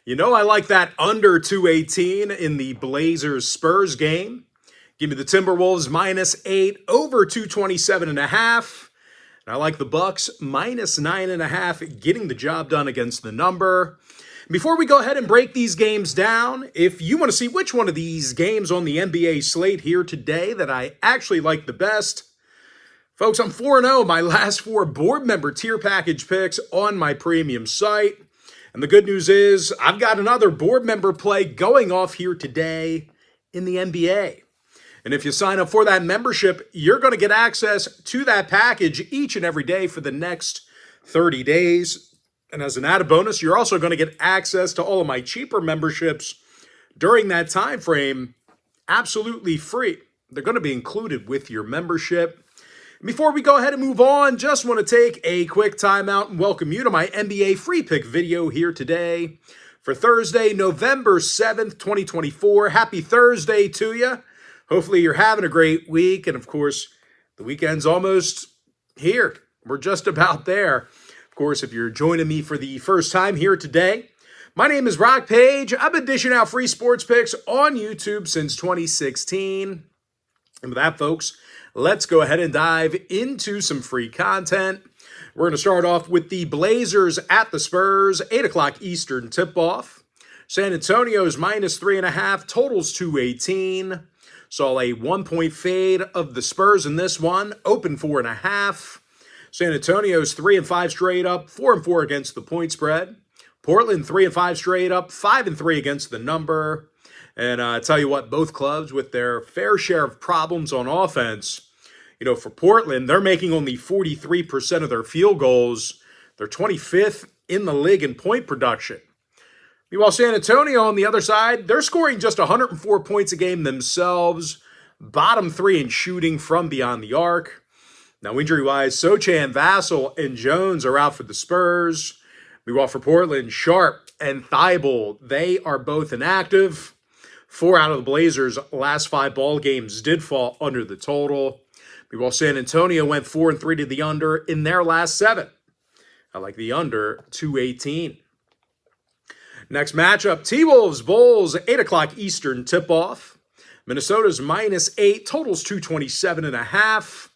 You know, I like that under 218 in the Blazers-Spurs game. Give me the Timberwolves -8 over 227.5. And I like the Bucks -9.5, getting the job done against the number. Before we go ahead and break these games down, if you want to see which one of these games on the NBA slate here today that I actually like the best, folks, I'm 4-0 my last 4 board member tier package picks on my premium site. And the good news is I've got another board member play going off here today in the NBA. And if you sign up for that membership, you're going to get access to that package each and every day for the next 30 days. And as an added bonus, you're also going to get access to all of my cheaper memberships during that time frame, absolutely free. They're going to be included with your membership. Before we go ahead and move on, just want to take a quick timeout and welcome you to my NBA free pick video here today for Thursday, November 7th, 2024. Happy Thursday to you. Hopefully you're having a great week. And of course, the weekend's almost here. We're just about there. Of course, if you're joining me for the first time here today, my name is Rock Page. I've been dishing out free sports picks on YouTube since 2016. And with that, folks, let's go ahead and dive into some free content. We're going to start off with the Blazers at the Spurs, 8 o'clock Eastern tip-off. San Antonio's -3.5, totals 218. Saw a 1-point fade of the Spurs in this one, open 4.5. San Antonio's 3-5 straight up, 4-4 against the point spread. Portland 3-5 straight up, 5-3 against the number. And I tell you what, both clubs with their fair share of problems on offense. You know, for Portland, they're making only 43% of their field goals. They're 25th in the league in point production. Meanwhile, San Antonio on the other side, they're scoring just 104 points a game themselves. Bottom 3 in shooting from beyond the arc. Now, injury-wise, Sochan, Vassell, and Jones are out for the Spurs. Meanwhile, for Portland, Sharp and Thibault, they are both inactive. 4 out of the Blazers' last 5 ball games did fall under the total. Meanwhile, San Antonio went 4-3 to the under in their last 7. I like the under 218. Next matchup, T-Wolves Bulls, 8 o'clock Eastern tip-off. Minnesota's -8, totals 227.5.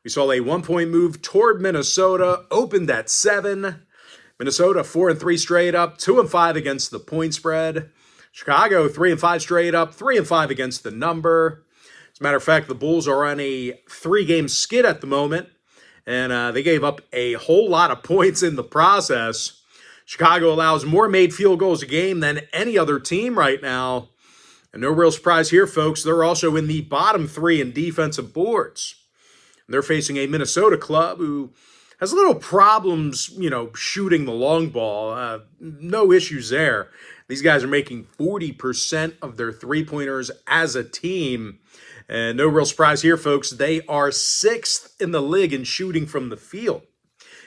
We saw a 1-point move toward Minnesota, opened at 7. Minnesota 4-3 straight up, 2-5 against the point spread. Chicago 3-5 straight up, 3-5 against the number. As a matter of fact, the Bulls are on a 3-game skid at the moment, and they gave up a whole lot of points in the process. Chicago allows more made field goals a game than any other team right now. And no real surprise here, folks. They're also in the bottom 3 in defensive boards. And they're facing a Minnesota club who has a little problems, shooting the long ball. No issues there. These guys are making 40% of their three-pointers as a team. And no real surprise here, folks. They are 6th in the league in shooting from the field.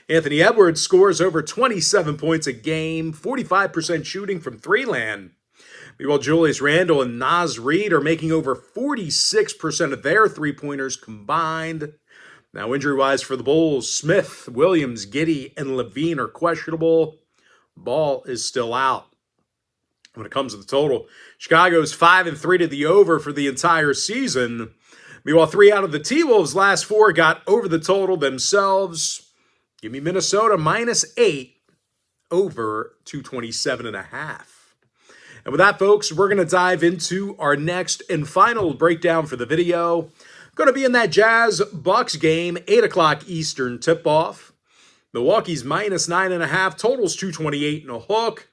Anthony Edwards scores over 27 points a game, 45% shooting from three-land. Meanwhile, Julius Randle and Naz Reid are making over 46% of their three-pointers combined. Now, injury-wise for the Bulls, Smith, Williams, Giddey, and Levine are questionable. Ball is still out. When it comes to the total, Chicago's 5-3 to the over for the entire season. Meanwhile, 3 out of the T-Wolves' last 4 got over the total themselves. Give me Minnesota -8 over 227.5. And with that, folks, we're going to dive into our next and final breakdown for the video. Going to be in that Jazz-Bucks game, 8 o'clock Eastern tip-off. Milwaukee's -9.5, totals 228 and a hook.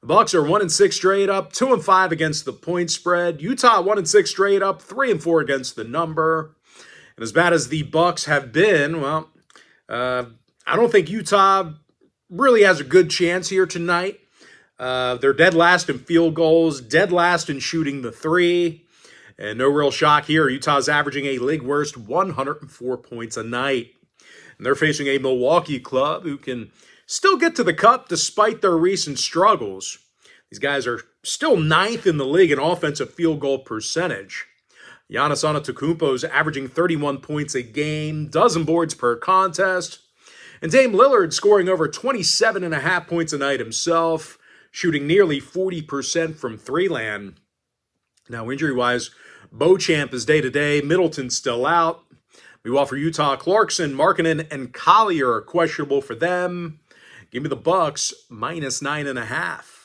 The Bucks are 1-6 straight up, 2-5 against the point spread. Utah 1-6 straight up, 3-4 against the number. And as bad as the Bucks have been, well, I don't think Utah really has a good chance here tonight. They're dead last in field goals, dead last in shooting the 3. And no real shock here. Utah's averaging a league worst 104 points a night. And they're facing a Milwaukee club who can still get to the cup despite their recent struggles. These guys are still 9th in the league in offensive field goal percentage. Giannis Antetokounmpo's averaging 31 points a game, dozen boards per contest. And Dame Lillard scoring over 27.5 points a night himself, shooting nearly 40% from three-land. Now, injury-wise, Beauchamp is day-to-day. Middleton's still out. Meanwhile, for Utah, Clarkson, Markkanen, and Collier are questionable for them. Give me the Bucks, -9.5.